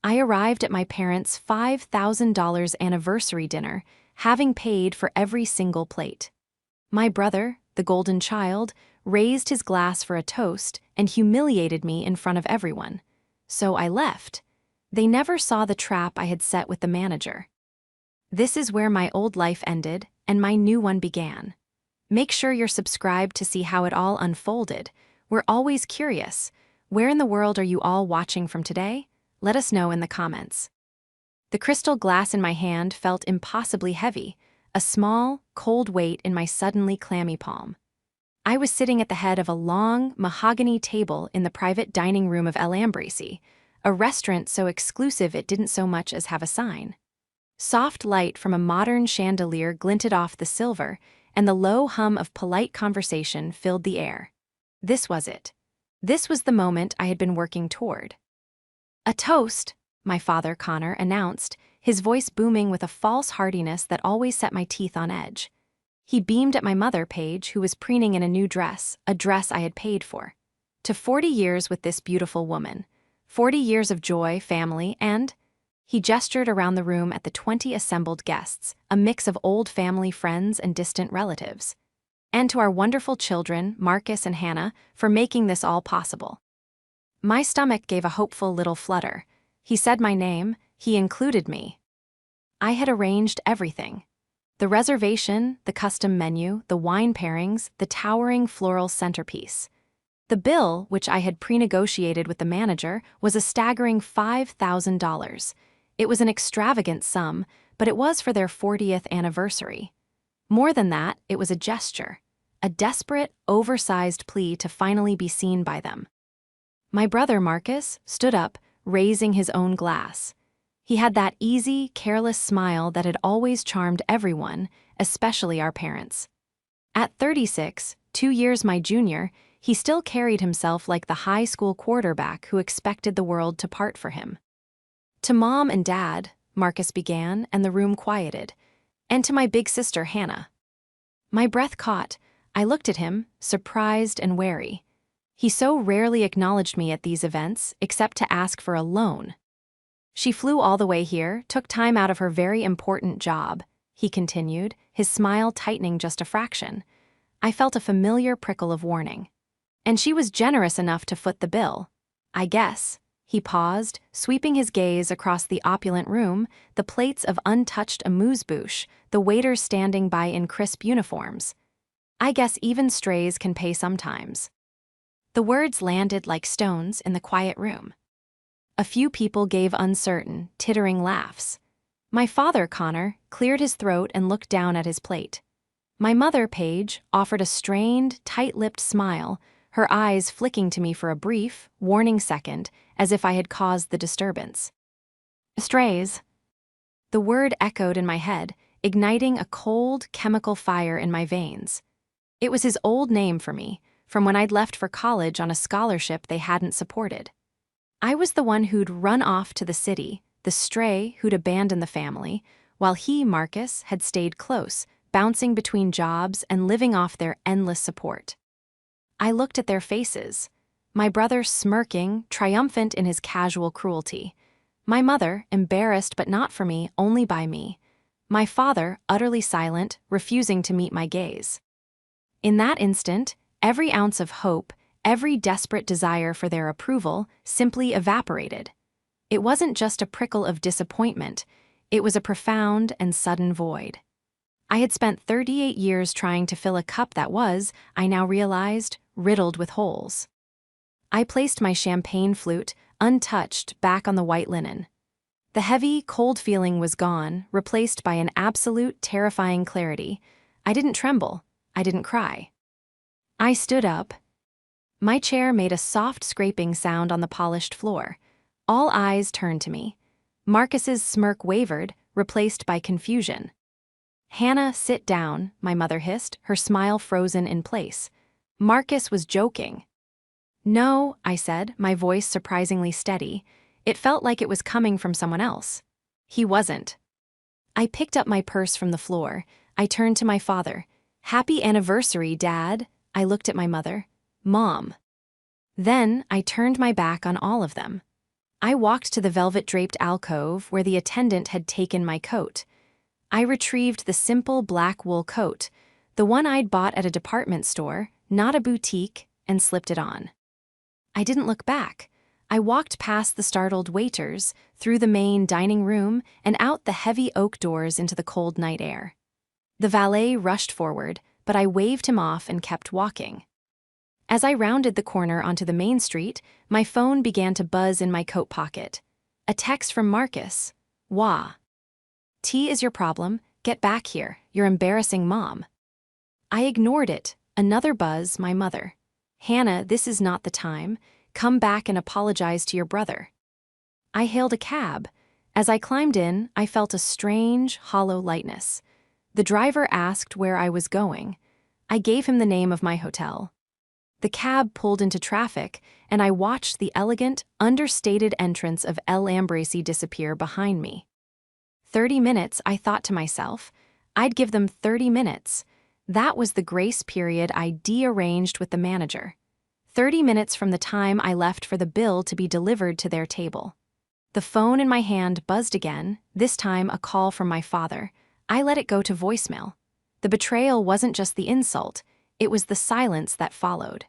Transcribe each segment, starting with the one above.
I arrived at my parents' $5,000 anniversary dinner, having paid for every single plate. My brother, the golden child, raised his glass for a toast and humiliated me in front of everyone. So I left. They never saw the trap I had set with the manager. This is where my old life ended and my new one began. Make sure you're subscribed to see how it all unfolded. We're always curious. Where in the world are you all watching from today? Let us know in the comments. The crystal glass in my hand felt impossibly heavy, a small, cold weight in my suddenly clammy palm. I was sitting at the head of a long, mahogany table in the private dining room of El Ambrisi, a restaurant so exclusive it didn't so much as have a sign. Soft light from a modern chandelier glinted off the silver, and the low hum of polite conversation filled the air. This was it. This was the moment I had been working toward. "A toast," my father, Connor, announced, his voice booming with a false heartiness that always set my teeth on edge. He beamed at my mother, Paige, who was preening in a new dress, a dress I had paid for. "To 40 years with this beautiful woman. 40 years of joy, family, and—" He gestured around the room at the 20 assembled guests, a mix of old family friends and distant relatives. "And to our wonderful children, Marcus and Hannah, for making this all possible." My stomach gave a hopeful little flutter. He said my name, he included me. I had arranged everything. The reservation, the custom menu, the wine pairings, the towering floral centerpiece. The bill, which I had pre-negotiated with the manager, was a staggering $5,000. It was an extravagant sum, but it was for their 40th anniversary. More than that, it was a gesture, a desperate, oversized plea to finally be seen by them. My brother, Marcus, stood up, raising his own glass. He had that easy, careless smile that had always charmed everyone, especially our parents. At 36, 2 years my junior, he still carried himself like the high school quarterback who expected the world to part for him. "To Mom and Dad," Marcus began, and the room quieted. "And to my big sister, Hannah." My breath caught. I looked at him, surprised and wary. He so rarely acknowledged me at these events, except to ask for a loan. "She flew all the way here, took time out of her very important job," he continued, his smile tightening just a fraction. I felt a familiar prickle of warning. "And she was generous enough to foot the bill. I guess." He paused, sweeping his gaze across the opulent room, the plates of untouched amuse-bouche, the waiters standing by in crisp uniforms. "I guess even strays can pay sometimes." The words landed like stones in the quiet room. A few people gave uncertain, tittering laughs. My father, Connor, cleared his throat and looked down at his plate. My mother, Paige, offered a strained, tight-lipped smile, her eyes flicking to me for a brief, warning second, as if I had caused the disturbance. "Strays." The word echoed in my head, igniting a cold, chemical fire in my veins. It was his old name for me, from when I'd left for college on a scholarship they hadn't supported. I was the one who'd run off to the city, the stray who'd abandoned the family, while he, Marcus, had stayed close, bouncing between jobs and living off their endless support. I looked at their faces. My brother smirking, triumphant in his casual cruelty. My mother, embarrassed but not for me, only by me. My father, utterly silent, refusing to meet my gaze. In that instant, every ounce of hope, every desperate desire for their approval, simply evaporated. It wasn't just a prickle of disappointment, it was a profound and sudden void. I had spent 38 years trying to fill a cup that was, I now realized, riddled with holes. I placed my champagne flute, untouched, back on the white linen. The heavy, cold feeling was gone, replaced by an absolute, terrifying clarity. I didn't tremble. I didn't cry. I stood up. My chair made a soft scraping sound on the polished floor. All eyes turned to me. Marcus's smirk wavered, replaced by confusion. "Hannah, sit down," my mother hissed, her smile frozen in place. Marcus was joking. "No," I said, my voice surprisingly steady. It felt like it was coming from someone else. He wasn't. I picked up my purse from the floor. I turned to my father. "Happy anniversary, Dad." I looked at my mother. "Mom." Then I turned my back on all of them. I walked to the velvet-draped alcove where the attendant had taken my coat. I retrieved the simple black wool coat, the one I'd bought at a department store, not a boutique, and slipped it on. I didn't look back. I walked past the startled waiters, through the main dining room, and out the heavy oak doors into the cold night air. The valet rushed forward, but I waved him off and kept walking. As I rounded the corner onto the main street, my phone began to buzz in my coat pocket. A text from Marcus. Wah. T is your problem, get back here, you're embarrassing mom. I ignored it. Another buzz, my mother. Hannah, this is not the time. Come back and apologize to your brother. I hailed a cab. As I climbed in, I felt a strange, hollow lightness. The driver asked where I was going. I gave him the name of my hotel. The cab pulled into traffic, and I watched the elegant, understated entrance of El Ambracey disappear behind me. 30 minutes, I thought to myself. I'd give them 30 minutes. That was the grace period I de-arranged with the manager. 30 minutes from the time I left for the bill to be delivered to their table. The phone in my hand buzzed again, this time a call from my father. I let it go to voicemail. The betrayal wasn't just the insult, it was the silence that followed.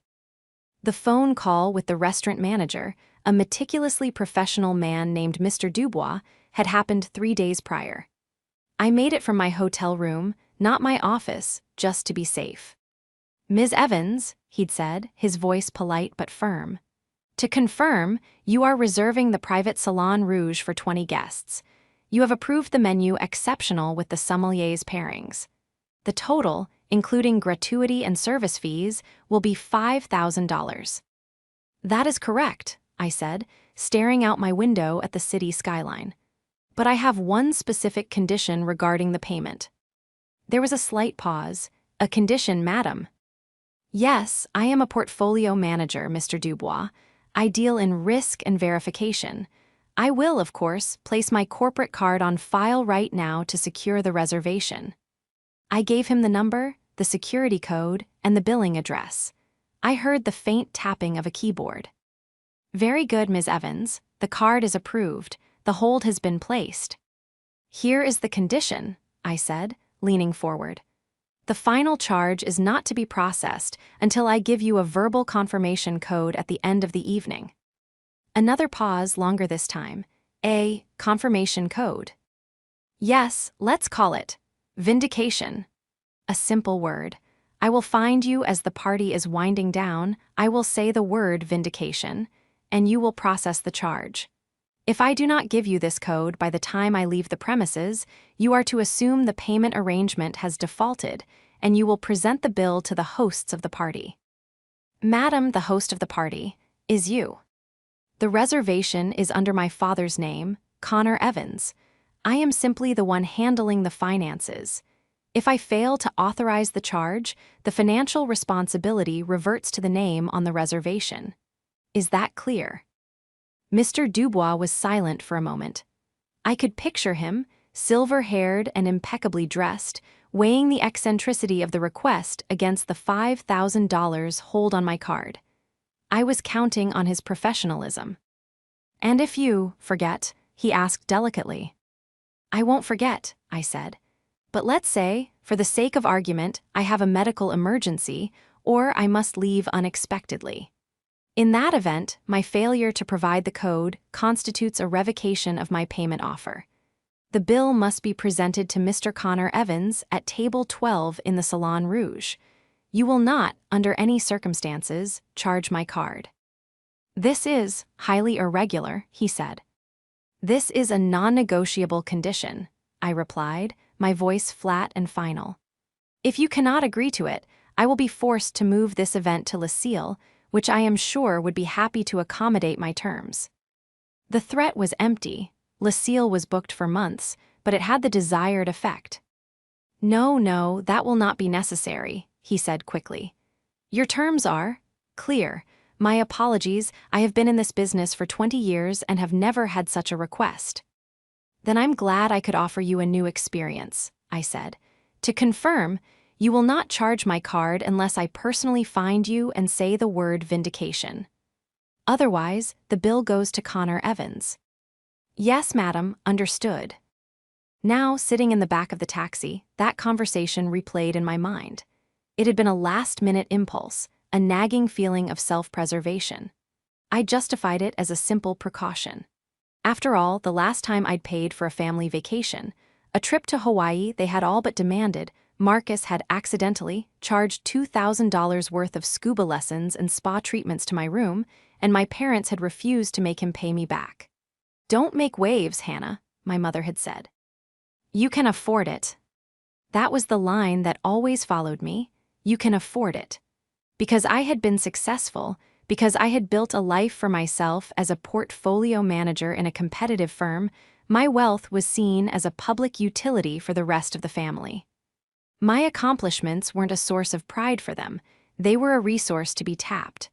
The phone call with the restaurant manager, a meticulously professional man named Mr. Dubois, had happened 3 days prior. I made it from my hotel room, not my office, just to be safe. Ms. Evans, he'd said, his voice polite but firm. To confirm, you are reserving the private Salon Rouge for 20 guests. You have approved the menu exceptional with the sommelier's pairings. The total, including gratuity and service fees, will be $5,000. That is correct, I said, staring out my window at the city skyline. But I have one specific condition regarding the payment. There was a slight pause. A condition, madam. Yes, I am a portfolio manager, Mr. Dubois. I deal in risk and verification. I will, of course, place my corporate card on file right now to secure the reservation. I gave him the number, the security code, and the billing address. I heard the faint tapping of a keyboard. Very good, Ms. Evans. The card is approved. The hold has been placed. Here is the condition, I said, leaning forward. The final charge is not to be processed until I give you a verbal confirmation code at the end of the evening. Another pause, longer this time. A confirmation code. Yes, let's call it vindication. A simple word. I will find you as the party is winding down. I will say the word vindication, and you will process the charge. If I do not give you this code by the time I leave the premises, you are to assume the payment arrangement has defaulted, and you will present the bill to the hosts of the party. Madam, the host of the party, is you. The reservation is under my father's name, Connor Evans. I am simply the one handling the finances. If I fail to authorize the charge, the financial responsibility reverts to the name on the reservation. Is that clear? Mr. Dubois was silent for a moment. I could picture him, silver-haired and impeccably dressed, weighing the eccentricity of the request against the $5,000 hold on my card. I was counting on his professionalism. And if you forget, he asked delicately. I won't forget, I said. But let's say, for the sake of argument, I have a medical emergency, or I must leave unexpectedly. In that event, my failure to provide the code constitutes a revocation of my payment offer. The bill must be presented to Mr. Connor Evans at table 12 in the Salon Rouge. You will not, under any circumstances, charge my card. This is highly irregular, he said. This is a non-negotiable condition, I replied, my voice flat and final. If you cannot agree to it, I will be forced to move this event to Lucille, which I am sure would be happy to accommodate my terms. The threat was empty. Lucille was booked for months, but it had the desired effect. No, that will not be necessary, he said quickly. Your terms are clear. My apologies, I have been in this business for 20 years and have never had such a request. Then I'm glad I could offer you a new experience, I said. To confirm, you will not charge my card unless I personally find you and say the word vindication. Otherwise, the bill goes to Connor Evans. Yes, madam, understood. Now, sitting in the back of the taxi, that conversation replayed in my mind. It had been a last-minute impulse, a nagging feeling of self-preservation. I justified it as a simple precaution. After all, the last time I'd paid for a family vacation, a trip to Hawaii they had all but demanded, Marcus had accidentally charged $2,000 worth of scuba lessons and spa treatments to my room, and my parents had refused to make him pay me back. "Don't make waves, Hannah," my mother had said. "You can afford it." That was the line that always followed me. You can afford it. Because I had been successful, because I had built a life for myself as a portfolio manager in a competitive firm, my wealth was seen as a public utility for the rest of the family. My accomplishments weren't a source of pride for them, they were a resource to be tapped.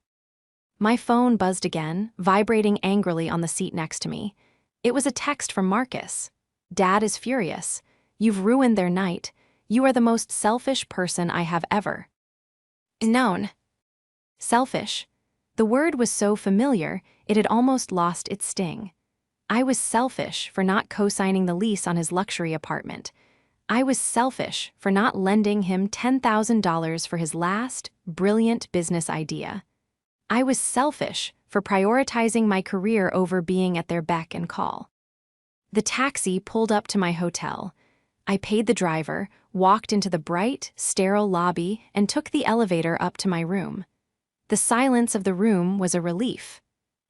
My phone buzzed again, vibrating angrily on the seat next to me. It was a text from Marcus. "Dad is furious. You've ruined their night. You are the most selfish person I have ever known." Selfish. The word was so familiar, it had almost lost its sting. I was selfish for not co-signing the lease on his luxury apartment. I was selfish for not lending him $10,000 for his last, brilliant business idea. I was selfish for prioritizing my career over being at their beck and call. The taxi pulled up to my hotel. I paid the driver, walked into the bright, sterile lobby, and took the elevator up to my room. The silence of the room was a relief.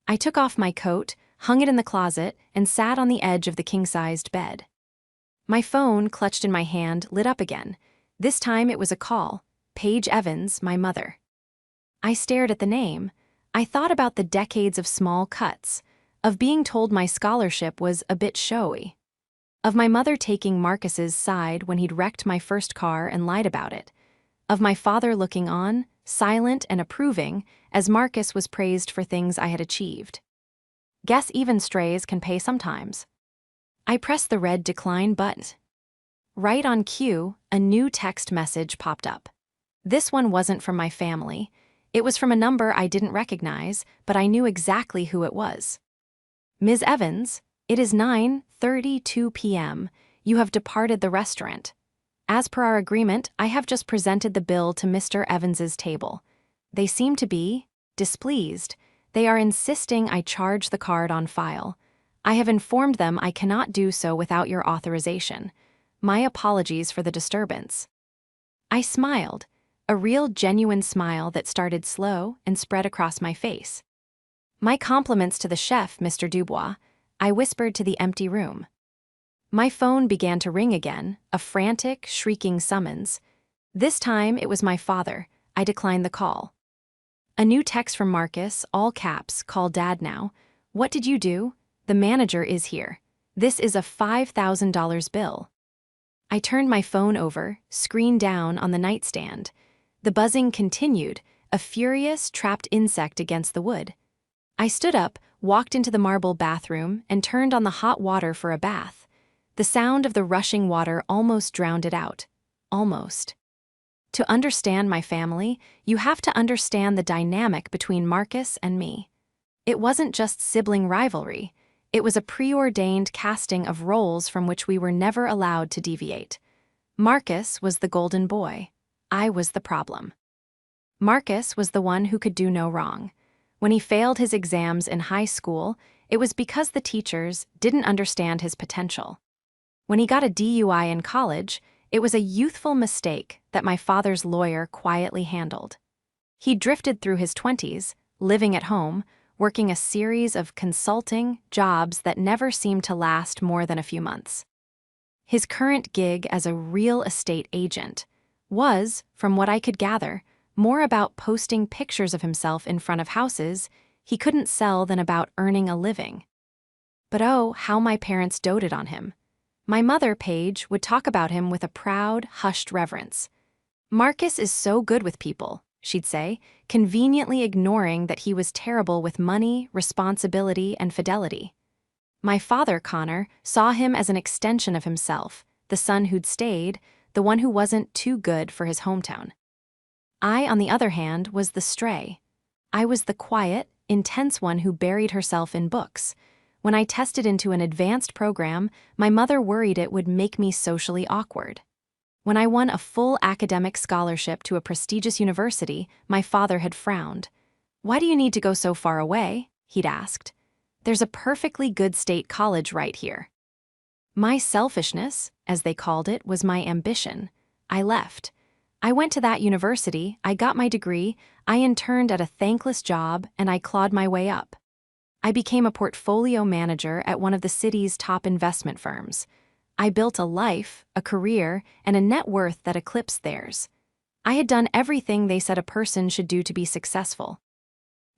I took off my coat, hung it in the closet, and sat on the edge of the king-sized bed. My phone, clutched in my hand, lit up again. This time it was a call. Paige Evans, my mother. I stared at the name. I thought about the decades of small cuts, of being told my scholarship was a bit showy, of my mother taking Marcus's side when he'd wrecked my first car and lied about it, of my father looking on, silent and approving, as Marcus was praised for things I had achieved. Guess even strays can pay sometimes. I pressed the red decline button. Right on cue, a new text message popped up. This one wasn't from my family. It was from a number I didn't recognize, but I knew exactly who it was. "Ms. Evans, it is 9:32 p.m. You have departed the restaurant. As per our agreement, I have just presented the bill to Mr. Evans's table. They seem to be displeased. They are insisting I charge the card on file. I have informed them I cannot do so without your authorization. My apologies for the disturbance." I smiled, a real genuine smile that started slow and spread across my face. "My compliments to the chef, Mr. Dubois," I whispered to the empty room. My phone began to ring again, a frantic, shrieking summons. This time it was my father. I declined the call. A new text from Marcus, all caps, "Call Dad now. What did you do? The manager is here. This is a $5,000 bill." I turned my phone over, screen down on the nightstand. The buzzing continued, a furious, trapped insect against the wood. I stood up, walked into the marble bathroom, and turned on the hot water for a bath. The sound of the rushing water almost drowned it out. Almost. To understand my family, you have to understand the dynamic between Marcus and me. It wasn't just sibling rivalry. It was a preordained casting of roles from which we were never allowed to deviate. Marcus was the golden boy. I was the problem. Marcus was the one who could do no wrong. When he failed his exams in high school, it was because the teachers didn't understand his potential. When he got a DUI in college, it was a youthful mistake that my father's lawyer quietly handled. He drifted through his 20s, living at home, working a series of consulting jobs that never seemed to last more than a few months. His current gig as a real estate agent was, from what I could gather, more about posting pictures of himself in front of houses he couldn't sell than about earning a living. But oh, how my parents doted on him. My mother, Paige, would talk about him with a proud, hushed reverence. "Marcus is so good with people," she'd say, conveniently ignoring that he was terrible with money, responsibility, and fidelity. My father, Connor, saw him as an extension of himself, the son who'd stayed, the one who wasn't too good for his hometown. I, on the other hand, was the stray. I was the quiet, intense one who buried herself in books. When I tested into an advanced program, my mother worried it would make me socially awkward. When I won a full academic scholarship to a prestigious university, my father had frowned. "Why do you need to go so far away?" he'd asked. "There's a perfectly good state college right here." My selfishness, as they called it, was my ambition. I left. I went to that university, I got my degree, I interned at a thankless job, and I clawed my way up. I became a portfolio manager at one of the city's top investment firms. I built a life, a career, and a net worth that eclipsed theirs. I had done everything they said a person should do to be successful.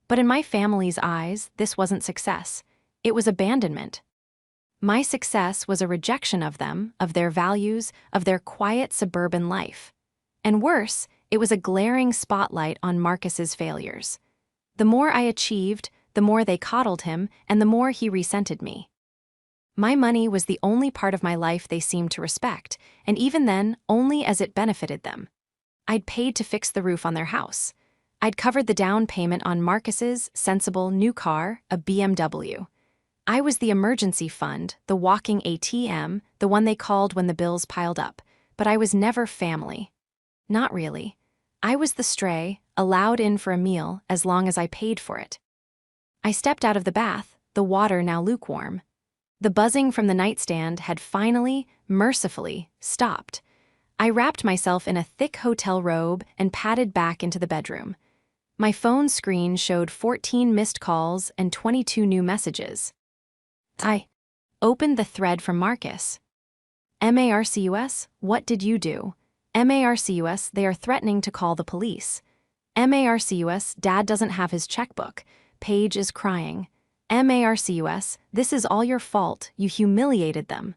But in my family's eyes, this wasn't success. It was abandonment. My success was a rejection of them, of their values, of their quiet suburban life. And worse, it was a glaring spotlight on Marcus's failures. The more I achieved, the more they coddled him, and the more he resented me. My money was the only part of my life they seemed to respect, and even then, only as it benefited them. I'd paid to fix the roof on their house. I'd covered the down payment on Marcus's sensible new car, a BMW. I was the emergency fund, the walking ATM, the one they called when the bills piled up, but I was never family. Not really. I was the stray, allowed in for a meal as long as I paid for it. I stepped out of the bath, the water now lukewarm. The buzzing from the nightstand had finally, mercifully, stopped. I wrapped myself in a thick hotel robe and padded back into the bedroom. My phone screen showed 14 missed calls and 22 new messages. I opened the thread from Marcus. "Marcus, what did you do? Marcus, they are threatening to call the police. Marcus, Dad doesn't have his checkbook. Paige is crying. Marcus, this is all your fault, you humiliated them.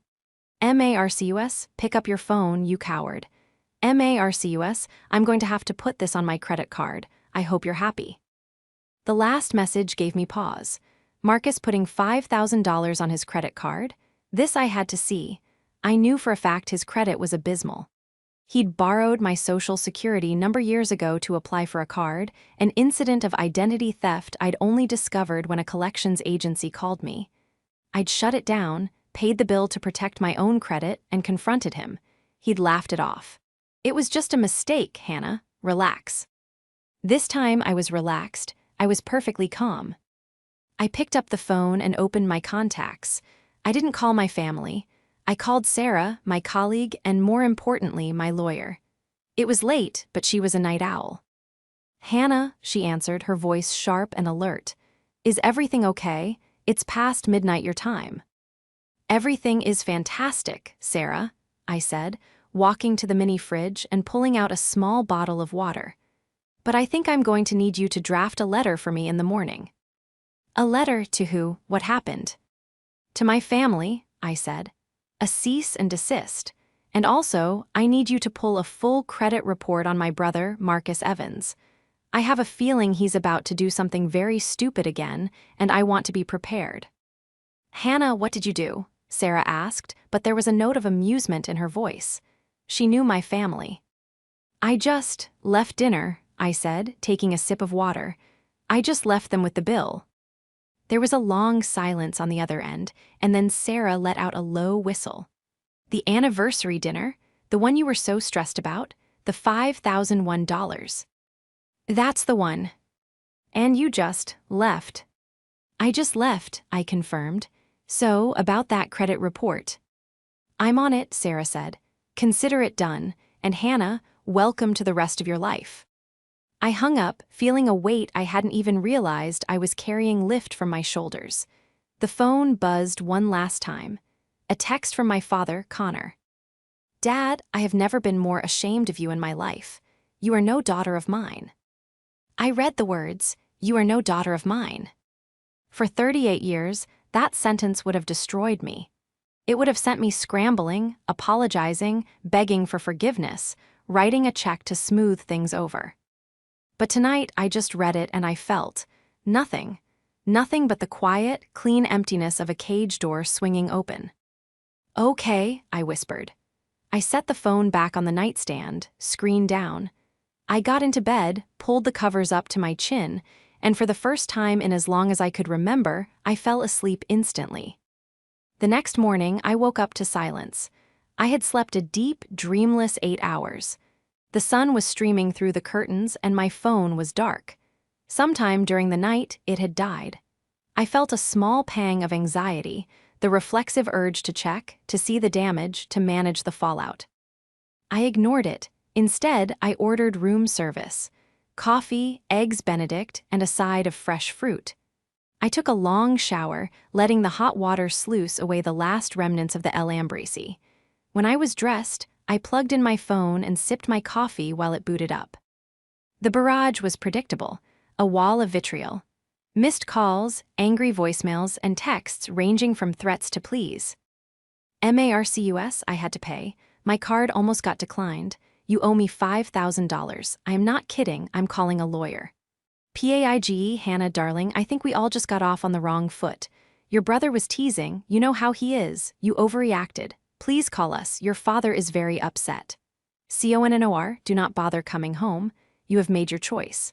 Marcus, pick up your phone, you coward. Marcus, I'm going to have to put this on my credit card. I hope you're happy." The last message gave me pause. Marcus putting $5,000 on his credit card? This I had to see. I knew for a fact his credit was abysmal. He'd borrowed my social security number years ago to apply for a card, an incident of identity theft I'd only discovered when a collections agency called me. I'd shut it down, paid the bill to protect my own credit, and confronted him. He'd laughed it off. "It was just a mistake, Hannah. Relax." This time I was relaxed. I was perfectly calm. I picked up the phone and opened my contacts. I didn't call my family. I called Sarah, my colleague, and more importantly, my lawyer. It was late, but she was a night owl. "Hannah," she answered, her voice sharp and alert. "Is everything okay? It's past midnight your time." "Everything is fantastic, Sarah," I said, walking to the mini fridge and pulling out a small bottle of water. "But I think I'm going to need you to draft a letter for me in the morning." "A letter to who? What happened?" "To my family," I said. "A cease and desist. And also, I need you to pull a full credit report on my brother, Marcus Evans. I have a feeling he's about to do something very stupid again, and I want to be prepared." "Hannah, what did you do?" Sarah asked, but there was a note of amusement in her voice. She knew my family. "I just left dinner," I said, taking a sip of water. "I just left them with the bill." There was a long silence on the other end, and then Sarah let out a low whistle. "The anniversary dinner? The one you were so stressed about? The $5,001. "That's the one." "And you just left." "I just left," I confirmed. "So, about that credit report." "I'm on it," Sarah said. "Consider it done, and Hannah, welcome to the rest of your life." I hung up, feeling a weight I hadn't even realized I was carrying lift from my shoulders. The phone buzzed one last time. A text from my father, Connor. "Dad, I have never been more ashamed of you in my life. You are no daughter of mine." I read the words, "You are no daughter of mine." For 38 years, that sentence would have destroyed me. It would have sent me scrambling, apologizing, begging for forgiveness, writing a check to smooth things over. But tonight I just read it and I felt nothing. Nothing but the quiet, clean emptiness of a cage door swinging open. "Okay," I whispered. I set the phone back on the nightstand, screen down. I got into bed, pulled the covers up to my chin, and for the first time in as long as I could remember, I fell asleep instantly. The next morning, I woke up to silence. I had slept a deep, dreamless 8 hours. The sun was streaming through the curtains and my phone was dark. Sometime during the night, it had died. I felt a small pang of anxiety, the reflexive urge to check, to see the damage, to manage the fallout. I ignored it. Instead, I ordered room service. Coffee, eggs Benedict, and a side of fresh fruit. I took a long shower, letting the hot water sluice away the last remnants of the Lambresi. When I was dressed, I plugged in my phone and sipped my coffee while it booted up. The barrage was predictable, a wall of vitriol. Missed calls, angry voicemails, and texts ranging from threats to pleas. "Marcus, I had to pay. My card almost got declined. You owe me $5,000. I am not kidding, I'm calling a lawyer. PAIGE, Hannah darling, I think we all just got off on the wrong foot. Your brother was teasing, you know how he is, you overreacted. Please call us, your father is very upset. CONNOR, do not bother coming home. You have made your choice."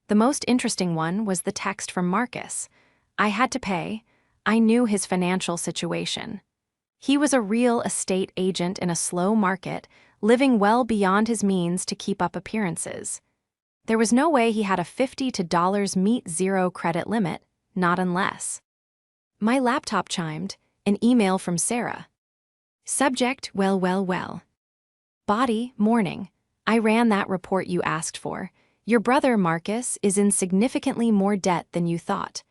The most interesting one was the text from Marcus. I had to pay. I knew his financial situation. He was a real estate agent in a slow market, living well beyond his means to keep up appearances. There was no way he had a $50 meet zero credit limit, not unless. My laptop chimed, an email from Sarah. Subject, well. Body, morning. I ran that report you asked for. Your brother, Marcus, is in significantly more debt than you thought.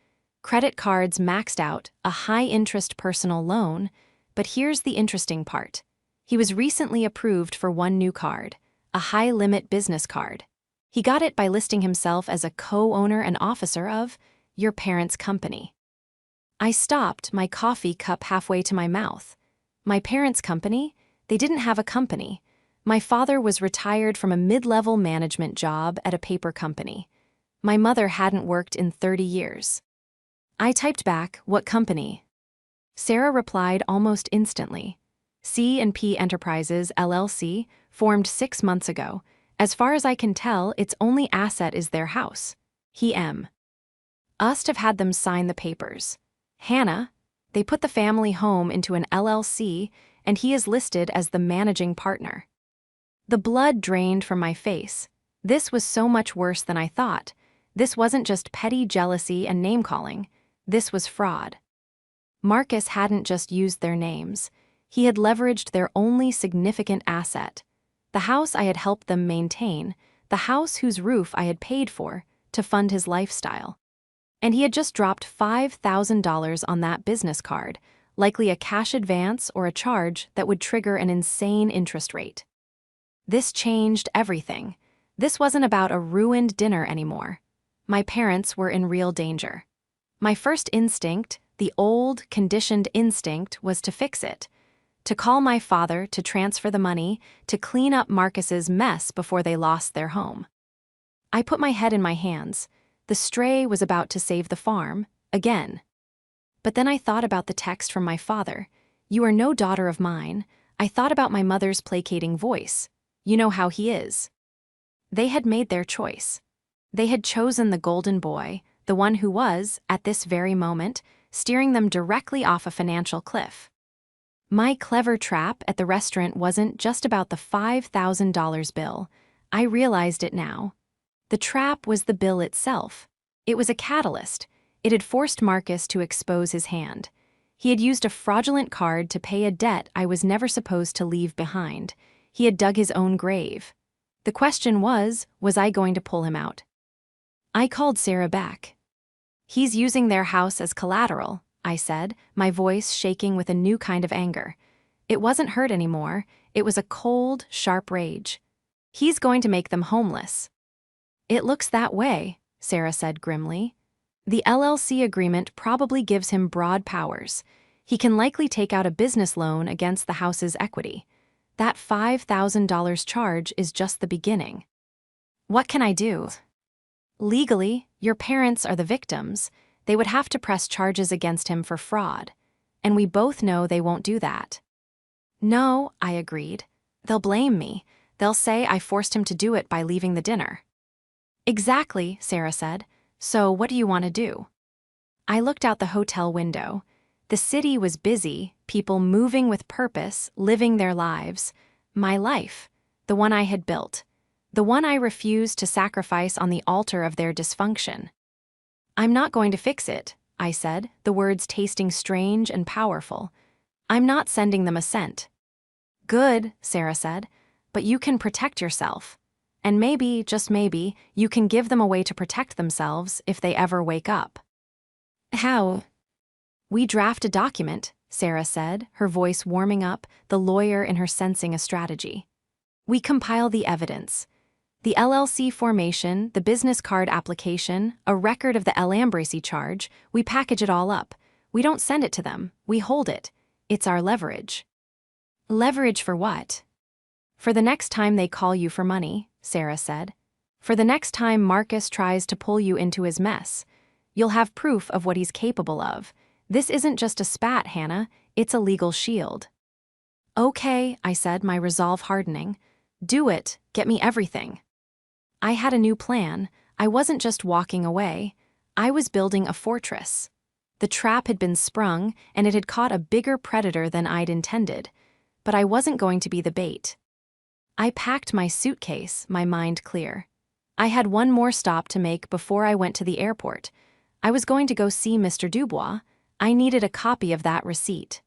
Credit cards maxed out, a high-interest personal loan, but here's the interesting part. He was recently approved for one new card, a high-limit business card. He got it by listing himself as a co-owner and officer of your parents' company. I stopped, my coffee cup halfway to my mouth. My parents' company? They didn't have a company. My father was retired from a mid-level management job at a paper company. My mother hadn't worked in 30 years. I typed back, what company? Sarah replied almost instantly. C&P Enterprises, LLC, formed 6 months ago. As far as I can tell, its only asset is their house. He must have had them sign the papers. Hannah, they put the family home into an LLC, and he is listed as the managing partner. The blood drained from my face. This was so much worse than I thought. This wasn't just petty jealousy and name-calling. This was fraud. Marcus hadn't just used their names. He had leveraged their only significant asset, the house I had helped them maintain, the house whose roof I had paid for, to fund his lifestyle. And he had just dropped $5,000 on that business card, likely a cash advance or a charge that would trigger an insane interest rate. This changed everything. This wasn't about a ruined dinner anymore. My parents were in real danger. My first instinct, the old, conditioned instinct, was to fix it. To call my father, to transfer the money, to clean up Marcus's mess before they lost their home. I put my head in my hands. The stray was about to save the farm, again. But then I thought about the text from my father. You are no daughter of mine. I thought about my mother's placating voice. You know how he is. They had made their choice. They had chosen the golden boy, the one who was, at this very moment, steering them directly off a financial cliff. My clever trap at the restaurant wasn't just about the $5,000 bill. I realized it now. The trap was the bill itself. It was a catalyst. It had forced Marcus to expose his hand. He had used a fraudulent card to pay a debt I was never supposed to leave behind. He had dug his own grave. The question was I going to pull him out? I called Sarah back. He's using their house as collateral, I said, my voice shaking with a new kind of anger. It wasn't hurt anymore. It was a cold, sharp rage. He's going to make them homeless. It looks that way, Sarah said grimly. The LLC agreement probably gives him broad powers. He can likely take out a business loan against the house's equity. That $5,000 charge is just the beginning. What can I do? Legally, your parents are the victims. They would have to press charges against him for fraud. And we both know they won't do that. No, I agreed. They'll blame me. They'll say I forced him to do it by leaving the dinner. Exactly, Sarah said. So what do you want to do? I looked out the hotel window. The city was busy, people moving with purpose, living their lives. My life, the one I had built, the one I refused to sacrifice on the altar of their dysfunction. I'm not going to fix it, I said, the words tasting strange and powerful. I'm not sending them a cent. Good, Sarah said, but you can protect yourself. And maybe, just maybe, you can give them a way to protect themselves if they ever wake up. How? We draft a document, Sarah said, her voice warming up, the lawyer in her sensing a strategy. We compile the evidence. The LLC formation, the business card application, a record of the Lambracy charge, we package it all up. We don't send it to them, we hold it. It's our leverage. Leverage for what? For the next time they call you for money, Sarah said. For the next time Marcus tries to pull you into his mess. You'll have proof of what he's capable of. This isn't just a spat, Hannah, it's a legal shield. Okay, I said, my resolve hardening. Do it, get me everything. I had a new plan. I wasn't just walking away. I was building a fortress. The trap had been sprung, and it had caught a bigger predator than I'd intended. But I wasn't going to be the bait. I packed my suitcase, my mind clear. I had one more stop to make before I went to the airport. I was going to go see Mr. Dubois. I needed a copy of that receipt.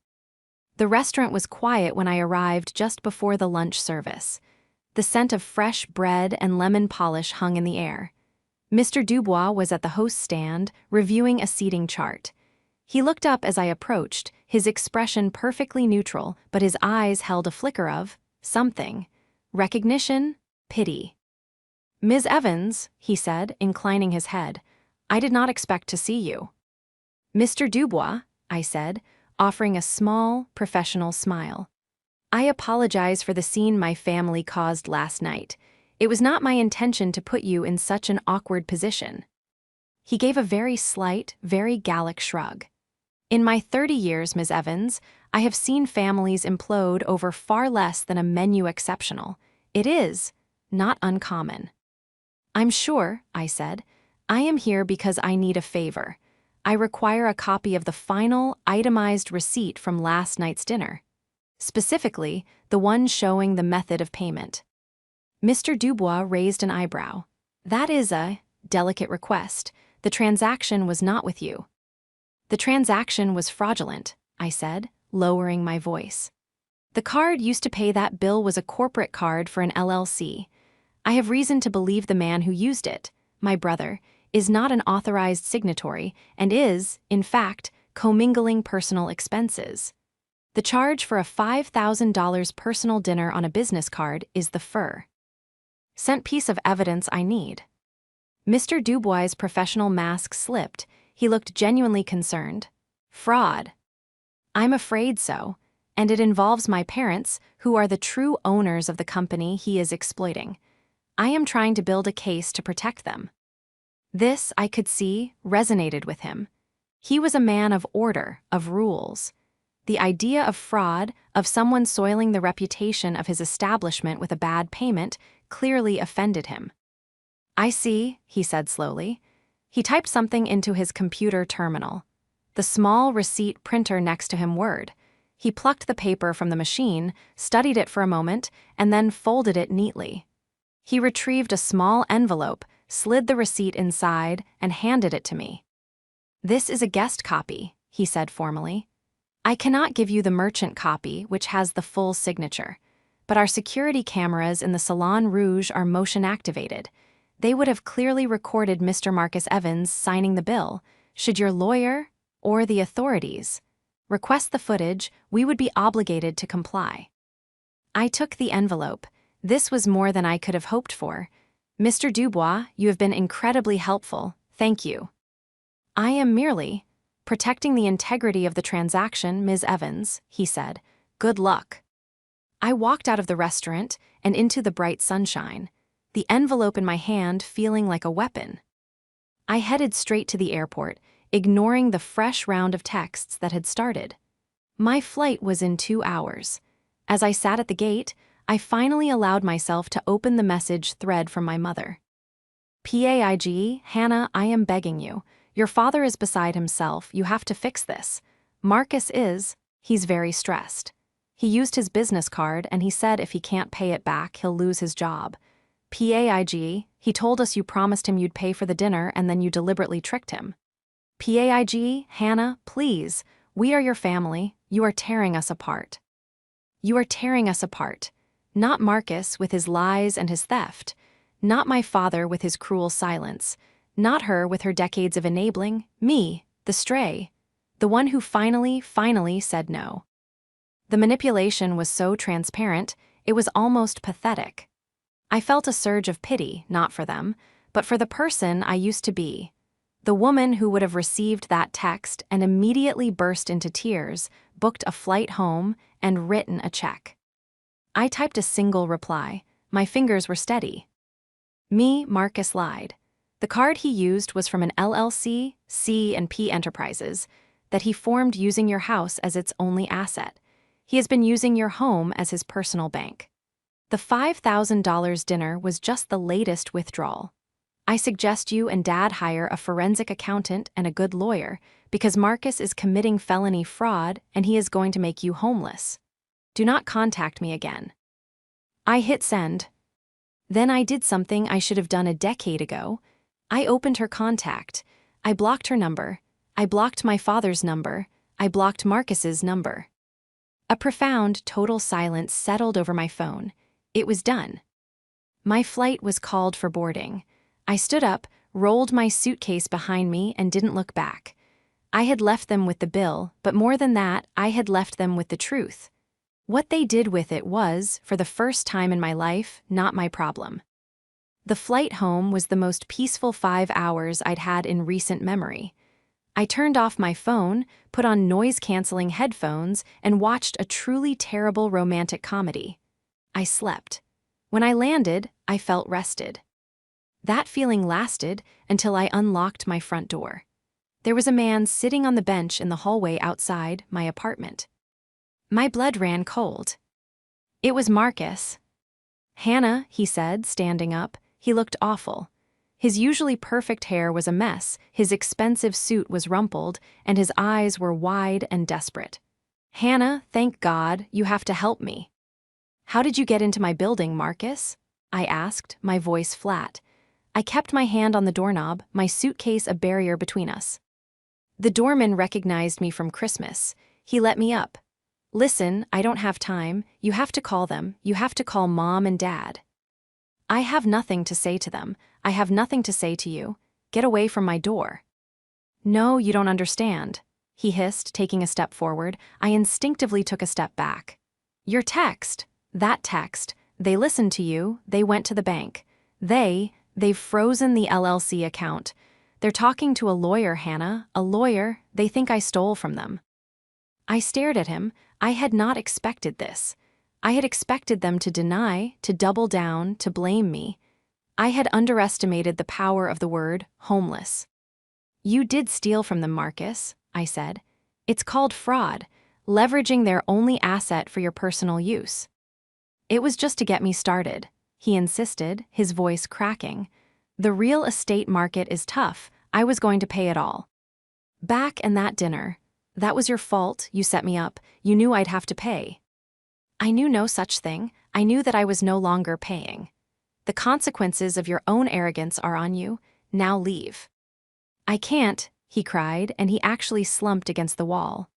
The restaurant was quiet when I arrived just before the lunch service. The scent of fresh bread and lemon polish hung in the air. Mr. Dubois was at the host's stand, reviewing a seating chart. He looked up as I approached, his expression perfectly neutral, but his eyes held a flicker of something. Recognition, pity. Ms. Evans, he said, inclining his head, I did not expect to see you. Mr. Dubois, I said, offering a small, professional smile. I apologize for the scene my family caused last night. It was not my intention to put you in such an awkward position. He gave a very slight, very Gallic shrug. In my 30 years, Ms. Evans, I have seen families implode over far less than a menu exceptional. It is not uncommon. I'm sure, I said. I am here because I need a favor. I require a copy of the final, itemized receipt from last night's dinner. Specifically, the one showing the method of payment. Mr. Dubois raised an eyebrow. That is a delicate request. The transaction was not with you. The transaction was fraudulent, I said, lowering my voice. The card used to pay that bill was a corporate card for an LLC. I have reason to believe the man who used it, my brother, is not an authorized signatory and is, in fact, commingling personal expenses. The charge for a $5,000 personal dinner on a business card is the sent piece of evidence I need. Mr. Dubois' professional mask slipped. He looked genuinely concerned. Fraud. I'm afraid so, and it involves my parents, who are the true owners of the company he is exploiting. I am trying to build a case to protect them. This, I could see, resonated with him. He was a man of order, of rules. The idea of fraud, of someone soiling the reputation of his establishment with a bad payment, clearly offended him. I see, he said slowly. He typed something into his computer terminal. The small receipt printer next to him whirred. He plucked the paper from the machine, studied it for a moment, and then folded it neatly. He retrieved a small envelope, slid the receipt inside, and handed it to me. This is a guest copy, he said formally. I cannot give you the merchant copy, which has the full signature, but our security cameras in the Salon Rouge are motion activated. They would have clearly recorded Mr. Marcus Evans signing the bill. Should your lawyer, or the authorities, request the footage, we would be obligated to comply. I took the envelope. This was more than I could have hoped for. Mr. Dubois, you have been incredibly helpful. Thank you. I am merely protecting the integrity of the transaction, Ms. Evans, he said. Good luck. I walked out of the restaurant and into the bright sunshine, the envelope in my hand feeling like a weapon. I headed straight to the airport, ignoring the fresh round of texts that had started. My flight was in 2 hours. As I sat at the gate, I finally allowed myself to open the message thread from my mother. "Paig, Hannah, I am begging you. Your father is beside himself, you have to fix this. Marcus he's very stressed. He used his business card and he said if he can't pay it back, he'll lose his job. Paig, he told us you promised him you'd pay for the dinner and then you deliberately tricked him. Paig, Hannah, please, we are your family, you are tearing us apart. You are tearing us apart. Not Marcus with his lies and his theft. Not my father with his cruel silence. Not her with her decades of enabling. Me, the stray. The one who finally said no. The manipulation was so transparent, it was almost pathetic. I felt a surge of pity, not for them, but for the person I used to be. The woman who would have received that text and immediately burst into tears, booked a flight home, and written a check. I typed a single reply. My fingers were steady. Me, Marcus lied. The card he used was from an LLC, C&P Enterprises, that he formed using your house as its only asset. He has been using your home as his personal bank. The $5,000 dinner was just the latest withdrawal. I suggest you and Dad hire a forensic accountant and a good lawyer because Marcus is committing felony fraud and he is going to make you homeless. Do not contact me again. I hit send. Then I did something I should have done a decade ago. I opened her contact. I blocked her number. I blocked my father's number. I blocked Marcus's number. A profound, total silence settled over my phone. It was done. My flight was called for boarding. I stood up, rolled my suitcase behind me, and didn't look back. I had left them with the bill, but more than that, I had left them with the truth. What they did with it was, for the first time in my life, not my problem. The flight home was the most peaceful 5 hours I'd had in recent memory. I turned off my phone, put on noise-canceling headphones, and watched a truly terrible romantic comedy. I slept. When I landed, I felt rested. That feeling lasted until I unlocked my front door. There was a man sitting on the bench in the hallway outside my apartment. My blood ran cold. It was Marcus. "Hannah," he said, standing up. He looked awful. His usually perfect hair was a mess, his expensive suit was rumpled, and his eyes were wide and desperate. "Hannah, thank God, you have to help me." "How did you get into my building, Marcus?" I asked, my voice flat. I kept my hand on the doorknob, my suitcase a barrier between us. The doorman recognized me from Christmas. He let me up. "Listen, I don't have time. You have to call them. You have to call Mom and Dad." "I have nothing to say to them. I have nothing to say to you. Get away from my door." "No, you don't understand," he hissed, taking a step forward. I instinctively took a step back. "Your text. That text. They listened to you. They went to the bank. They've frozen the LLC account. They're talking to a lawyer, Hannah. A lawyer. They think I stole from them." I stared at him. I had not expected this. I had expected them to deny, to double down, to blame me. I had underestimated the power of the word homeless. "You did steal from them, Marcus," I said. "It's called fraud, leveraging their only asset for your personal use." "It was just to get me started," he insisted, his voice cracking. "The real estate market is tough. I was going to pay it all. Back in that dinner. That was your fault, you set me up. You knew I'd have to pay." "I knew no such thing. I knew that I was no longer paying. The consequences of your own arrogance are on you. Now leave." "I can't," he cried, and he actually slumped against the wall.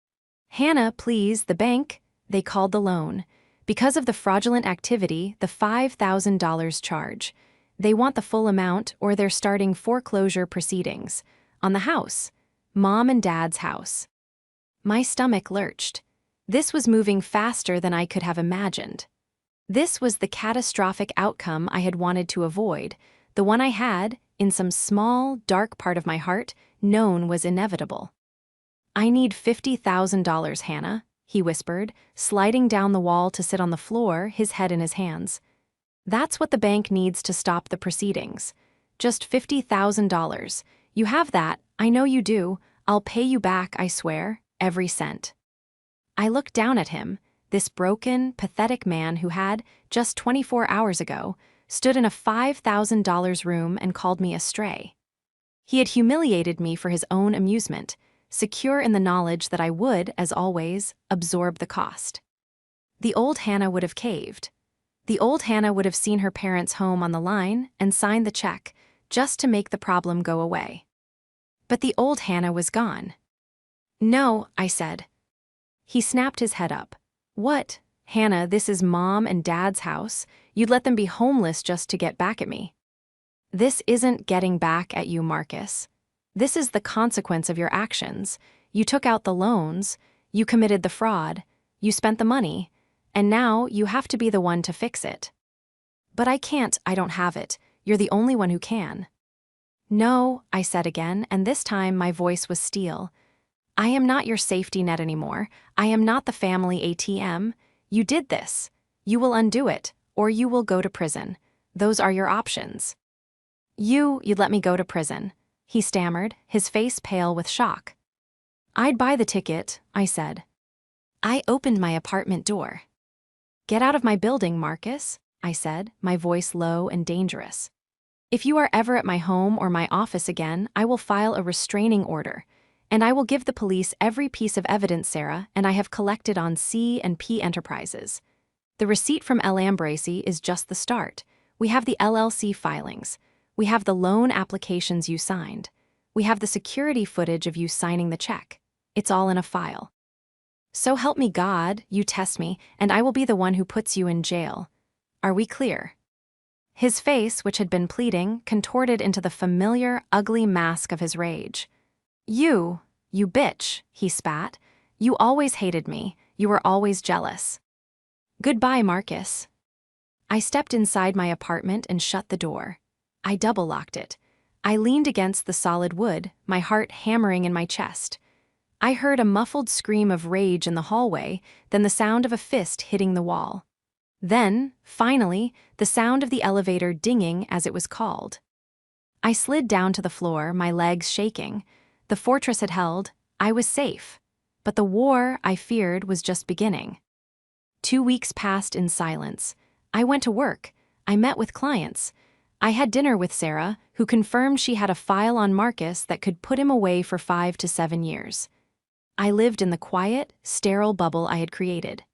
"Hannah, please, the bank." They called the loan. Because of the fraudulent activity, the $5,000 charge. They want the full amount or they're starting foreclosure proceedings. On the house. Mom and Dad's house. My stomach lurched. This was moving faster than I could have imagined. This was the catastrophic outcome I had wanted to avoid, the one I had, in some small, dark part of my heart, known was inevitable. "I need $50,000, Hannah," he whispered, sliding down the wall to sit on the floor, his head in his hands. "That's what the bank needs to stop the proceedings. Just $50,000. You have that, I know you do. I'll pay you back, I swear, every cent." I looked down at him, this broken, pathetic man who had, just 24 hours ago, stood in a $5,000 room and called me a stray. He had humiliated me for his own amusement, secure in the knowledge that I would, as always, absorb the cost. The old Hannah would have caved. The old Hannah would have seen her parents' home on the line and signed the check just to make the problem go away. But the old Hannah was gone. "No," I said. He snapped his head up. "What? Hannah, this is Mom and Dad's house. You'd let them be homeless just to get back at me." "This isn't getting back at you, Marcus. This is the consequence of your actions. You took out the loans, you committed the fraud, you spent the money, and now you have to be the one to fix it." "But I can't, I don't have it. You're the only one who can." "No," I said again, and this time my voice was steel. "I am not your safety net anymore. I am not the family ATM. You did this. You will undo it, or you will go to prison. Those are your options." You'd let me go to prison," he stammered, his face pale with shock. "I'd buy the ticket," I said. I opened my apartment door. "Get out of my building, Marcus," I said, my voice low and dangerous. "If you are ever at my home or my office again, I will file a restraining order. And I will give the police every piece of evidence Sarah and I have collected on C&P Enterprises. The receipt from El Ambracy is just the start. We have the LLC filings. We have the loan applications you signed. We have the security footage of you signing the check. It's all in a file. So help me God, you test me, and I will be the one who puts you in jail. Are we clear?" His face, which had been pleading, contorted into the familiar, ugly mask of his rage. You bitch," he spat. "You always hated me. You were always jealous. Goodbye, Marcus." I stepped inside my apartment and shut the door. I double-locked it. I leaned against the solid wood, my heart hammering in my chest. I heard a muffled scream of rage in the hallway, then the sound of a fist hitting the wall. Then, finally, the sound of the elevator dinging as it was called. I slid down to the floor, my legs shaking. The fortress had held. I was safe. But the war, I feared, was just beginning. 2 weeks passed in silence. I went to work. I met with clients. I had dinner with Sarah, who confirmed she had a file on Marcus that could put him away for 5 to 7 years. I lived in the quiet, sterile bubble I had created.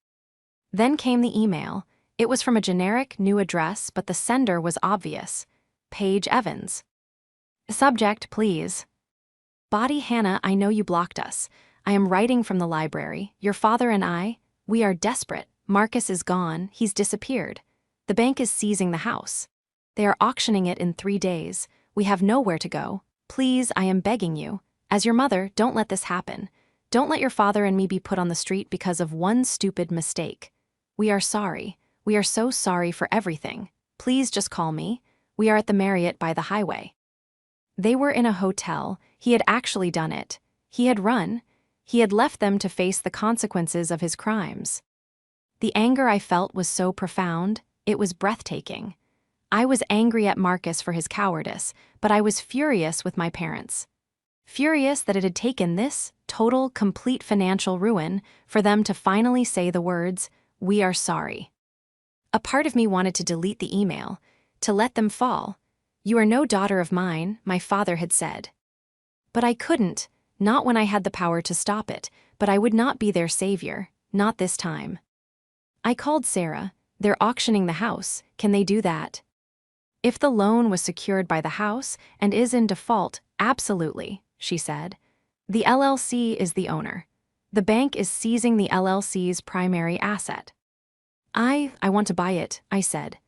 Then came the email. It was from a generic, new address, but the sender was obvious. Paige Evans. Subject, please. Body Hannah, I know you blocked us. I am writing from the library. Your father and I, we are desperate. Marcus is gone. He's disappeared. The bank is seizing the house. They are auctioning it in 3 days. We have nowhere to go. Please, I am begging you. As your mother, don't let this happen. Don't let your father and me be put on the street because of one stupid mistake. We are sorry. We are so sorry for everything. Please just call me. We are at the Marriott by the highway. They were in a hotel. He had actually done it. He had run. He had left them to face the consequences of his crimes. The anger I felt was so profound, it was breathtaking. I was angry at Marcus for his cowardice, but I was furious with my parents. Furious that it had taken this total, complete financial ruin for them to finally say the words, "We are sorry." A part of me wanted to delete the email, to let them fall. "You are no daughter of mine," my father had said. But I couldn't, not when I had the power to stop it, but I would not be their savior, not this time. I called Sarah. They're auctioning the house. Can they do that? If the loan was secured by the house and is in default, absolutely, she said. The LLC is the owner. The bank is seizing the LLC's primary asset. I want to buy it, I said.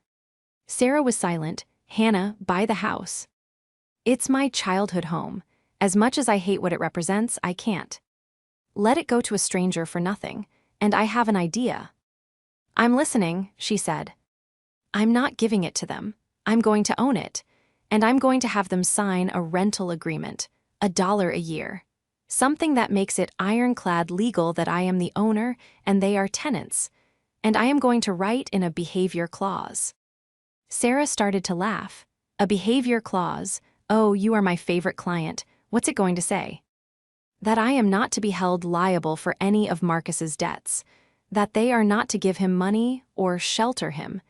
Sarah was silent. Hannah, buy the house. It's my childhood home. As much as I hate what it represents, I can't let it go to a stranger for nothing, and I have an idea. I'm listening, she said. I'm not giving it to them. I'm going to own it, and I'm going to have them sign a rental agreement, $1 a year. Something that makes it ironclad legal that I am the owner and they are tenants, and I am going to write in a behavior clause. Sarah started to laugh. A behavior clause? Oh, you are my favorite client. What's it going to say? That I am not to be held liable for any of Marcus's debts, that they are not to give him money or shelter him,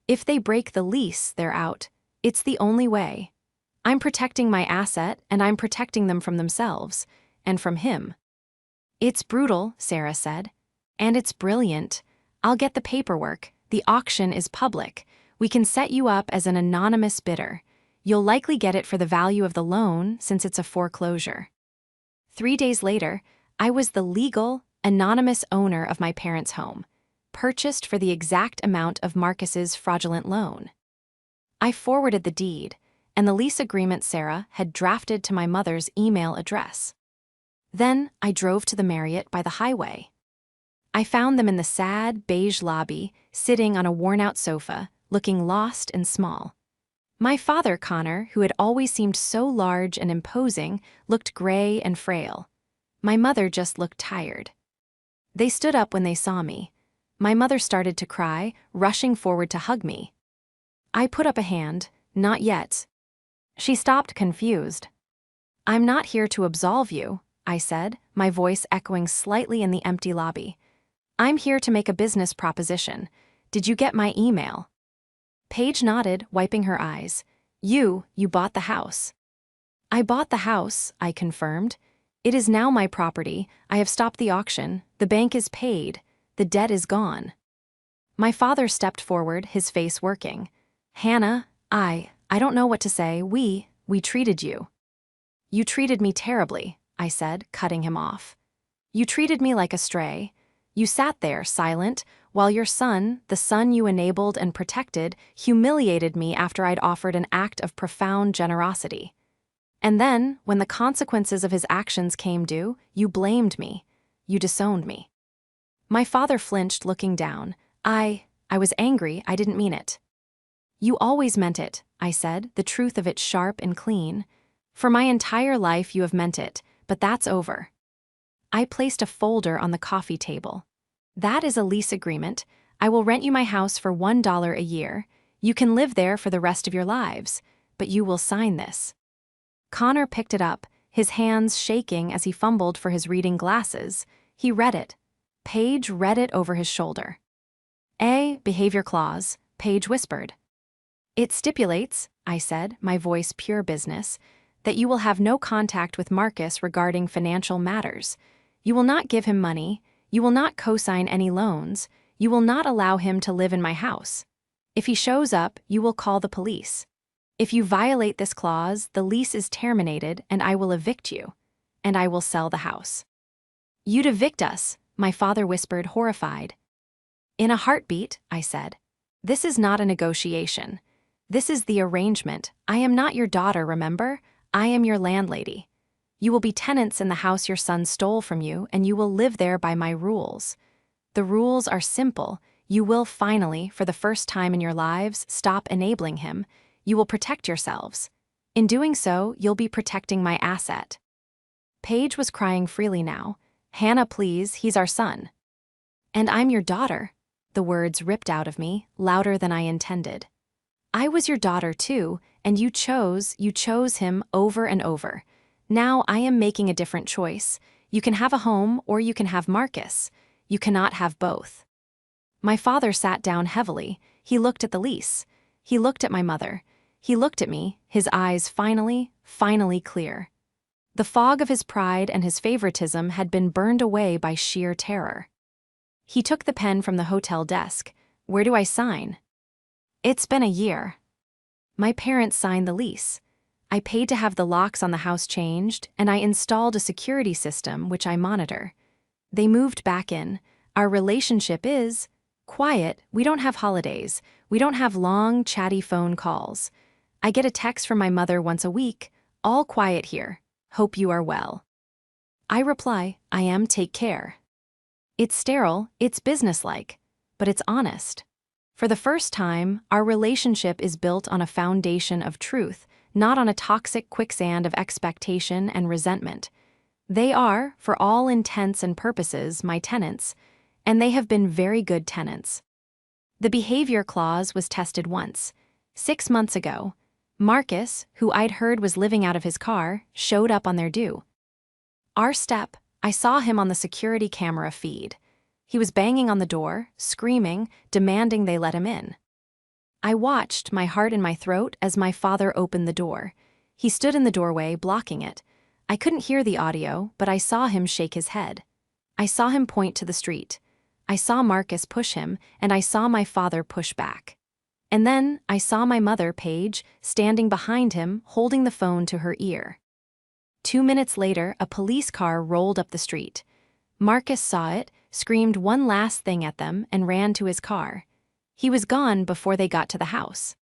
If they break the lease, they're out. It's the only way. I'm protecting my asset, and I'm protecting them from themselves, and from him. It's brutal, Sarah said. And it's brilliant. I'll get the paperwork. The auction is public. We can set you up as an anonymous bidder. You'll likely get it for the value of the loan since it's a foreclosure. 3 days later, I was the legal, anonymous owner of my parents' home, purchased for the exact amount of Marcus's fraudulent loan. I forwarded the deed, and the lease agreement Sarah had drafted to my mother's email address. Then I drove to the Marriott by the highway. I found them in the sad, beige lobby, sitting on a worn-out sofa, looking lost and small. My father, Connor, who had always seemed so large and imposing, looked gray and frail. My mother just looked tired. They stood up when they saw me. My mother started to cry, rushing forward to hug me. I put up a hand, "Not yet." She stopped, confused. "I'm not here to absolve you," I said, my voice echoing slightly in the empty lobby. "I'm here to make a business proposition. Did you get my email?" Paige nodded, wiping her eyes. You bought the house." "I bought the house," I confirmed. "It is now my property. I have stopped the auction. The bank is paid. The debt is gone." My father stepped forward, his face working. "Hannah, I don't know what to say. We treated you." "You treated me terribly," I said, cutting him off. "You treated me like a stray. You sat there, silent, while your son, the son you enabled and protected, humiliated me after I'd offered an act of profound generosity. And then, when the consequences of his actions came due, you blamed me. You disowned me." My father flinched, looking down. I was angry. I didn't mean it." "You always meant it," I said, the truth of it sharp and clean. "For my entire life you have meant it, but that's over." I placed a folder on the coffee table. "That is a lease agreement. I will rent you my house for $1 a year. You can live there for the rest of your lives, but you will sign this." Connor picked it up, his hands shaking as he fumbled for his reading glasses. He read it. Paige read it over his shoulder. "A behavior clause," Paige whispered. "It stipulates," I said, my voice pure business, "that you will have no contact with Marcus regarding financial matters. You will not give him money. You will not co-sign any loans. You will not allow him to live in my house. If he shows up, you will call the police. If you violate this clause, the lease is terminated and I will evict you. And I will sell the house." "You'd evict us," my father whispered, horrified. "In a heartbeat," I said. "This is not a negotiation. This is the arrangement. I am not your daughter, remember? I am your landlady. You will be tenants in the house your son stole from you, and you will live there by my rules. The rules are simple. You will finally, for the first time in your lives, stop enabling him. You will protect yourselves. In doing so, you'll be protecting my asset." Paige was crying freely now. "Hannah, please, he's our son." "And I'm your daughter." The words ripped out of me, louder than I intended. "I was your daughter too, and you chose him over and over. Now I am making a different choice. You can have a home or you can have Marcus. You cannot have both." My father sat down heavily. He looked at the lease. He looked at my mother. He looked at me, his eyes finally clear. The fog of his pride and his favoritism had been burned away by sheer terror. He took the pen from the hotel desk. "Where do I sign?" "It's been a year." My parents signed the lease. I paid to have the locks on the house changed, and I installed a security system which I monitor. They moved back in. Our relationship is quiet. We don't have holidays. We don't have long, chatty phone calls. I get a text from my mother once a week. "All quiet here. Hope you are well." I reply, "I am, take care." It's sterile, it's businesslike, but it's honest. For the first time, our relationship is built on a foundation of truth, not on a toxic quicksand of expectation and resentment. They are, for all intents and purposes, my tenants, and they have been very good tenants. The behavior clause was tested once. 6 months ago, Marcus, who I'd heard was living out of his car, showed up on their due. I saw him on the security camera feed. He was banging on the door, screaming, demanding they let him in. I watched, my heart in my throat, as my father opened the door. He stood in the doorway, blocking it. I couldn't hear the audio, but I saw him shake his head. I saw him point to the street. I saw Marcus push him, and I saw my father push back. And then I saw my mother, Paige, standing behind him, holding the phone to her ear. 2 minutes later, a police car rolled up the street. Marcus saw it, screamed one last thing at them, and ran to his car. He was gone before they got to the house.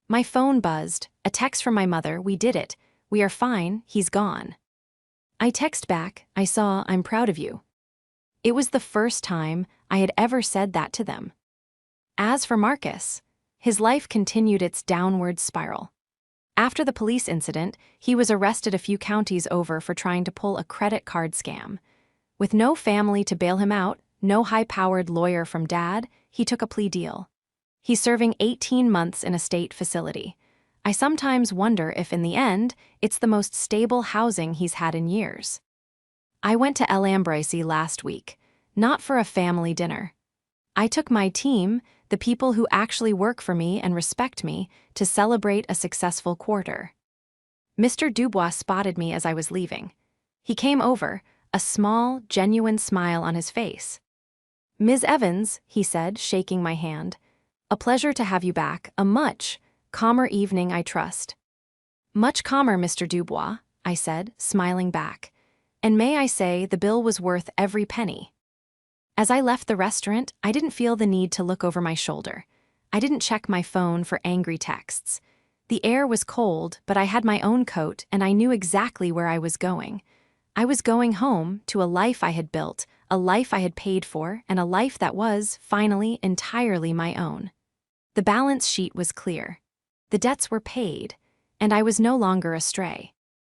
My phone buzzed, a text from my mother, "We did it. We are fine, he's gone." I text back, "I saw, I'm proud of you." It was the first time I had ever said that to them. As for Marcus, his life continued its downward spiral. After the police incident, he was arrested a few counties over for trying to pull a credit card scam. With no family to bail him out, no high-powered lawyer from Dad, he took a plea deal. He's serving 18 months in a state facility. I sometimes wonder if, in the end, it's the most stable housing he's had in years. I went to El Ambrosio last week, not for a family dinner. I took my team, the people who actually work for me and respect me, to celebrate a successful quarter. Mr. Dubois spotted me as I was leaving. He came over, a small, genuine smile on his face. "Ms. Evans," he said, shaking my hand. "A pleasure to have you back, a much calmer evening, I trust." "Much calmer, Mr. Dubois," I said, smiling back. "And may I say, the bill was worth every penny." As I left the restaurant, I didn't feel the need to look over my shoulder. I didn't check my phone for angry texts. The air was cold, but I had my own coat and I knew exactly where I was going. I was going home to a life I had built, a life I had paid for, and a life that was, finally, entirely my own. The balance sheet was clear. The debts were paid, and I was no longer astray.